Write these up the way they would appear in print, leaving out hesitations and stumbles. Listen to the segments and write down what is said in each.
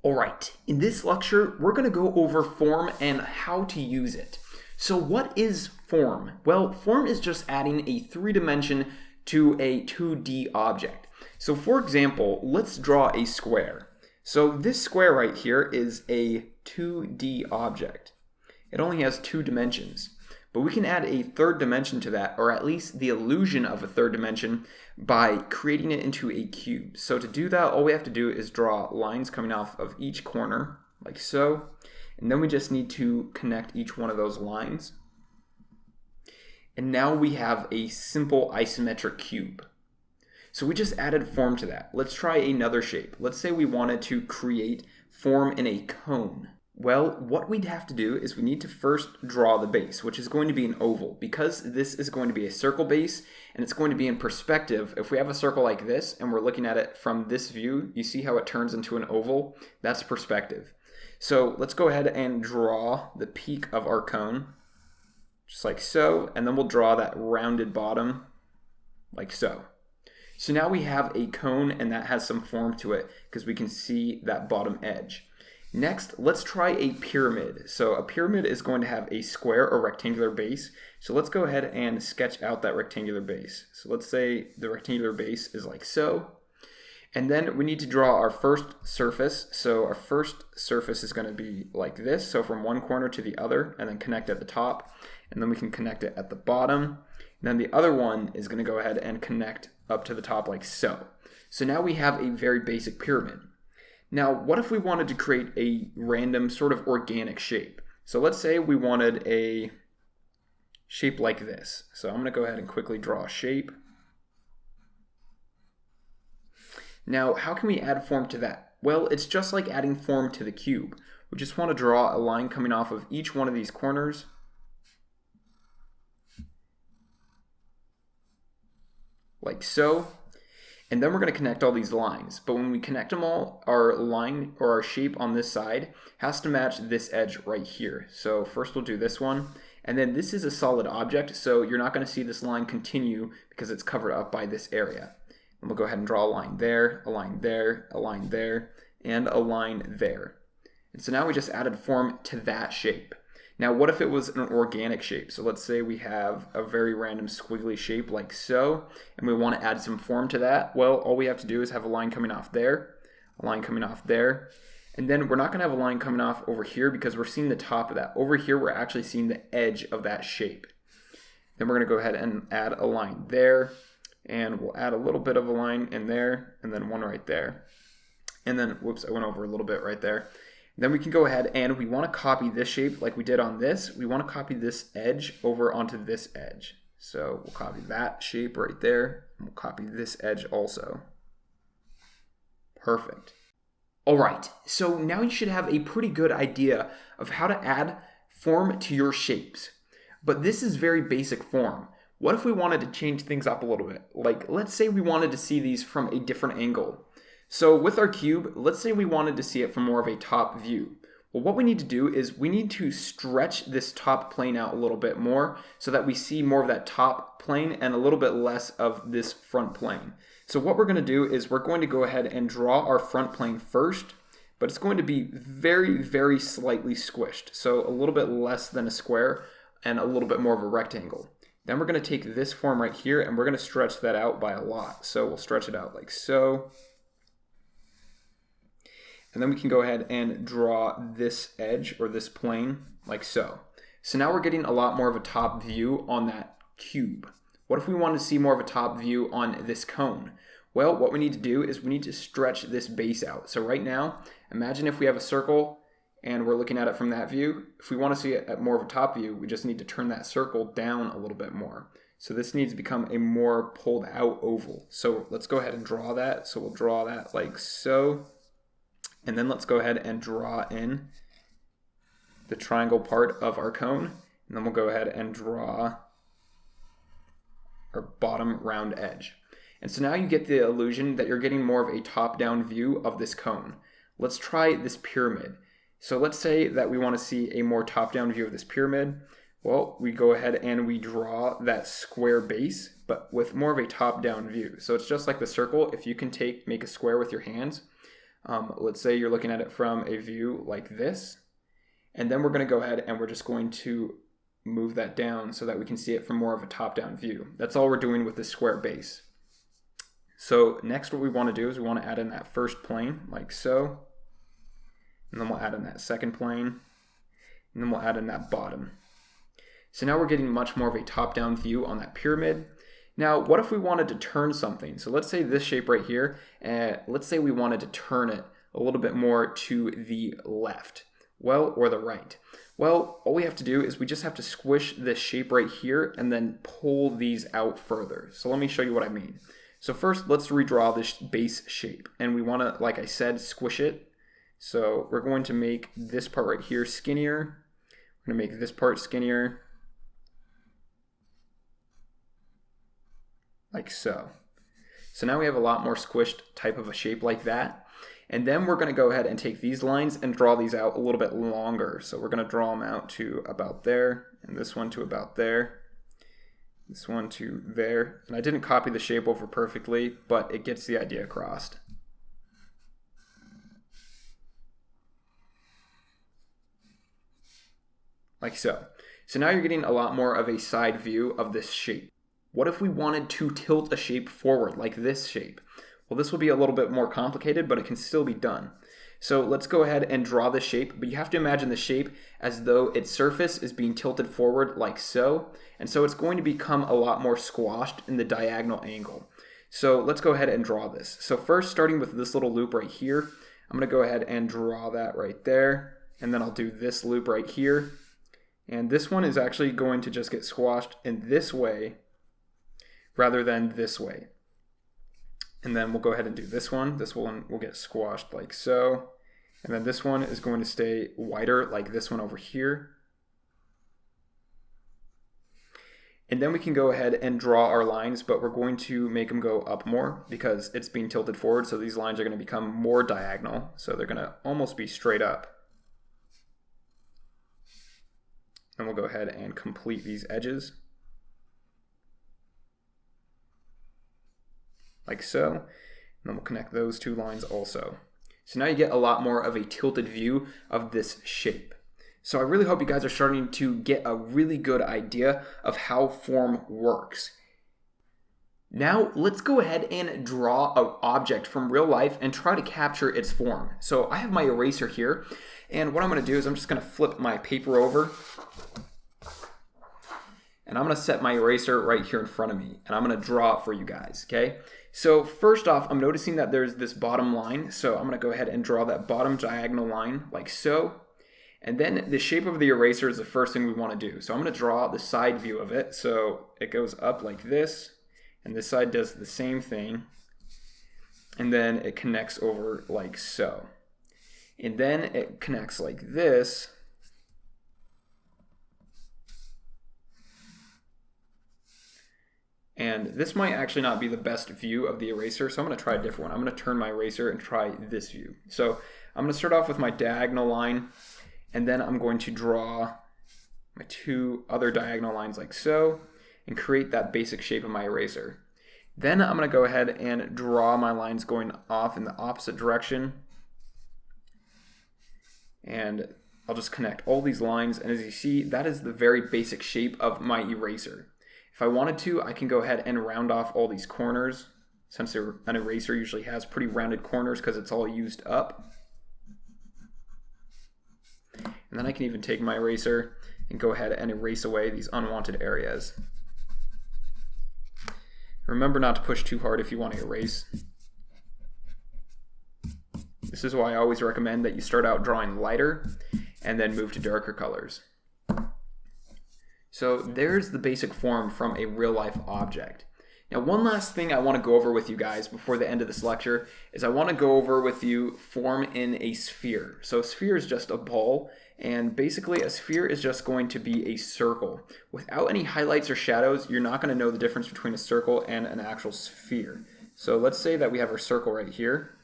All right, in this lecture, we're going to go over form and how to use it. So what is form? Well, form is just adding a 3-dimension to a 2D object. So for example, let's draw a square. So this square right here is a 2D object. It only has 2 dimensions. But we can add a 3rd dimension to that, or at least the illusion of a 3rd dimension, by creating it into a cube. So to do that, all we have to do is draw lines coming off of each corner, like so. And then we just need to connect each one of those lines. And now we have a simple isometric cube. So we just added form to that. Let's try another shape. Let's say we wanted to create form in a cone. Well, what we'd have to do is we need to first draw the base, which is going to be an oval. Because this is going to be a circle base, and it's going to be in perspective, if we have a circle like this, and we're looking at it from this view, you see how it turns into an oval? That's perspective. So let's go ahead and draw the peak of our cone, just like so, and then we'll draw that rounded bottom, like so. So now we have a cone, and that has some form to it, because we can see that bottom edge. Next, let's try a pyramid. So a pyramid is going to have a square or rectangular base. So let's go ahead and sketch out that rectangular base. So let's say the rectangular base is like so. And then we need to draw our first surface. So our first surface is going to be like this. So from one corner to the other, and then connect at the top. And then we can connect it at the bottom. And then the other one is going to go ahead and connect up to the top like so. So now we have a very basic pyramid. Now, what if we wanted to create a random sort of organic shape? So let's say we wanted a shape like this. So I'm going to go ahead and quickly draw a shape. Now, how can we add form to that? Well, it's just like adding form to the cube. We just want to draw a line coming off of each one of these corners. Like so. And then we're going to connect all these lines. But when we connect them all, our line or our shape on this side has to match this edge right here. So first we'll do this one. And then this is a solid object, so you're not going to see this line continue because it's covered up by this area. And we'll go ahead and draw a line there, a line there, a line there, and a line there. And so now we just added form to that shape. Now, what if it was an organic shape? So let's say we have a very random squiggly shape like so, and we want to add some form to that. Well, all we have to do is have a line coming off there, a line coming off there, and then we're not going to have a line coming off over here because we're seeing the top of that. Over here, we're actually seeing the edge of that shape. Then we're going to go ahead and add a line there, and we'll add a little bit of a line in there, and then one right there. And then, whoops, I went over a little bit right there. Then we can go ahead and we want to copy this shape like we did on this. We want to copy this edge over onto this edge. So we'll copy that shape right there. And we'll copy this edge also. Perfect. All right, so now you should have a pretty good idea of how to add form to your shapes. But this is very basic form. What if we wanted to change things up a little bit? Like, let's say we wanted to see these from a different angle. So with our cube, let's say we wanted to see it from more of a top view. Well, what we need to do is we need to stretch this top plane out a little bit more so that we see more of that top plane and a little bit less of this front plane. So what we're going to do is we're going to go ahead and draw our front plane first, but it's going to be very, very slightly squished. So a little bit less than a square and a little bit more of a rectangle. Then we're going to take this form right here and we're going to stretch that out by a lot. So we'll stretch it out like so. And then we can go ahead and draw this edge or this plane like so. So now we're getting a lot more of a top view on that cube. What if we want to see more of a top view on this cone? Well, what we need to do is we need to stretch this base out. So right now, imagine if we have a circle and we're looking at it from that view. If we want to see it at more of a top view, we just need to turn that circle down a little bit more. So this needs to become a more pulled out oval. So let's go ahead and draw that. So we'll draw that like so. And then let's go ahead and draw in the triangle part of our cone. And then we'll go ahead and draw our bottom round edge. And so now you get the illusion that you're getting more of a top-down view of this cone. Let's try this pyramid. So let's say that we want to see a more top-down view of this pyramid. Well, we go ahead and we draw that square base, but with more of a top-down view. So it's just like the circle. If you can make a square with your hands, Let's say you're looking at it from a view like this. And then we're going to go ahead and we're just going to move that down so that we can see it from more of a top-down view. That's all we're doing with this square base. So next what we want to do is we want to add in that first plane like so. And then we'll add in that second plane. And then we'll add in that bottom. So now we're getting much more of a top-down view on that pyramid. Now, what if we wanted to turn something? So let's say this shape right here, let's say we wanted to turn it a little bit more to the left, well, or the right. Well, all we have to do is we just have to squish this shape right here and then pull these out further. So let me show you what I mean. So first, let's redraw this base shape. And we want to, like I said, squish it. So we're going to make this part right here skinnier. We're going to make this part skinnier. Like so. So now we have a lot more squished type of a shape like that. And then we're going to go ahead and take these lines and draw these out a little bit longer. So we're going to draw them out to about there, and this one to about there, this one to there. And I didn't copy the shape over perfectly, but it gets the idea across. Like so. So now you're getting a lot more of a side view of this shape. What if we wanted to tilt a shape forward, like this shape? Well, this will be a little bit more complicated, but it can still be done. So let's go ahead and draw the shape, but you have to imagine the shape as though its surface is being tilted forward like so, and so it's going to become a lot more squashed in the diagonal angle. So let's go ahead and draw this. So first, starting with this little loop right here, I'm going to go ahead and draw that right there, and then I'll do this loop right here, and this one is actually going to just get squashed in this way, rather than this way. And then we'll go ahead and do this one. This one will get squashed like so. And then this one is going to stay wider like this one over here. And then we can go ahead and draw our lines, but we're going to make them go up more because it's being tilted forward. So these lines are going to become more diagonal. So they're going to almost be straight up. And we'll go ahead and complete these edges. Like so, and then we'll connect those two lines also. So now you get a lot more of a tilted view of this shape. So I really hope you guys are starting to get a really good idea of how form works. Now let's go ahead and draw an object from real life and try to capture its form. So I have my eraser here, and what I'm going to do is I'm just going to flip my paper over. And I'm going to set my eraser right here in front of me, and I'm going to draw it for you guys, okay? So first off, I'm noticing that there's this bottom line, so I'm going to go ahead and draw that bottom diagonal line like so. And then the shape of the eraser is the first thing we want to do. So I'm going to draw the side view of it. So it goes up like this, and this side does the same thing. And then it connects over like so. And then it connects like this. And this might actually not be the best view of the eraser, so I'm going to try a different one. I'm going to turn my eraser and try this view. So I'm going to start off with my diagonal line, and then I'm going to draw my two other diagonal lines like so, and create that basic shape of my eraser. Then I'm going to go ahead and draw my lines going off in the opposite direction. And I'll just connect all these lines, and as you see, that is the very basic shape of my eraser. If I wanted to, I can go ahead and round off all these corners, since an eraser usually has pretty rounded corners because it's all used up. And then I can even take my eraser and go ahead and erase away these unwanted areas. Remember not to push too hard if you want to erase. This is why I always recommend that you start out drawing lighter and then move to darker colors. So there's the basic form from a real-life object. Now, one last thing I want to go over with you guys before the end of this lecture is I want to go over with you form in a sphere. So a sphere is just a ball, and basically a sphere is just going to be a circle. Without any highlights or shadows, you're not going to know the difference between a circle and an actual sphere. So let's say that we have our circle right here.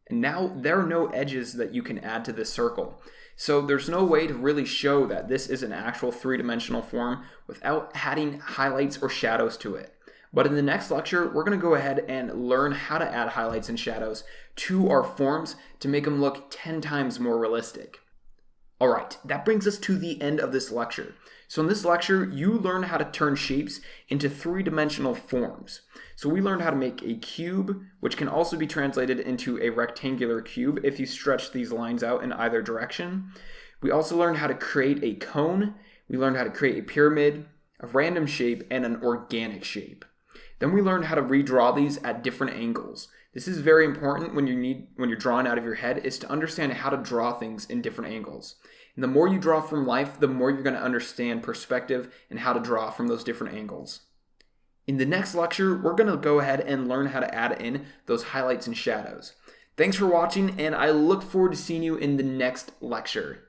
And now there are no edges that you can add to this circle. So there's no way to really show that this is an actual three-dimensional form without adding highlights or shadows to it. But in the next lecture, we're going to go ahead and learn how to add highlights and shadows to our forms to make them look 10 times more realistic. All right, that brings us to the end of this lecture. So in this lecture, you learn how to turn shapes into three-dimensional forms. So we learned how to make a cube, which can also be translated into a rectangular cube if you stretch these lines out in either direction. We also learned how to create a cone. We learned how to create a pyramid, a random shape, and an organic shape. Then we learned how to redraw these at different angles. This is very important when you're drawing out of your head, is to understand how to draw things in different angles. And the more you draw from life, the more you're going to understand perspective and how to draw from those different angles. In the next lecture, we're going to go ahead and learn how to add in those highlights and shadows. Thanks for watching, and I look forward to seeing you in the next lecture.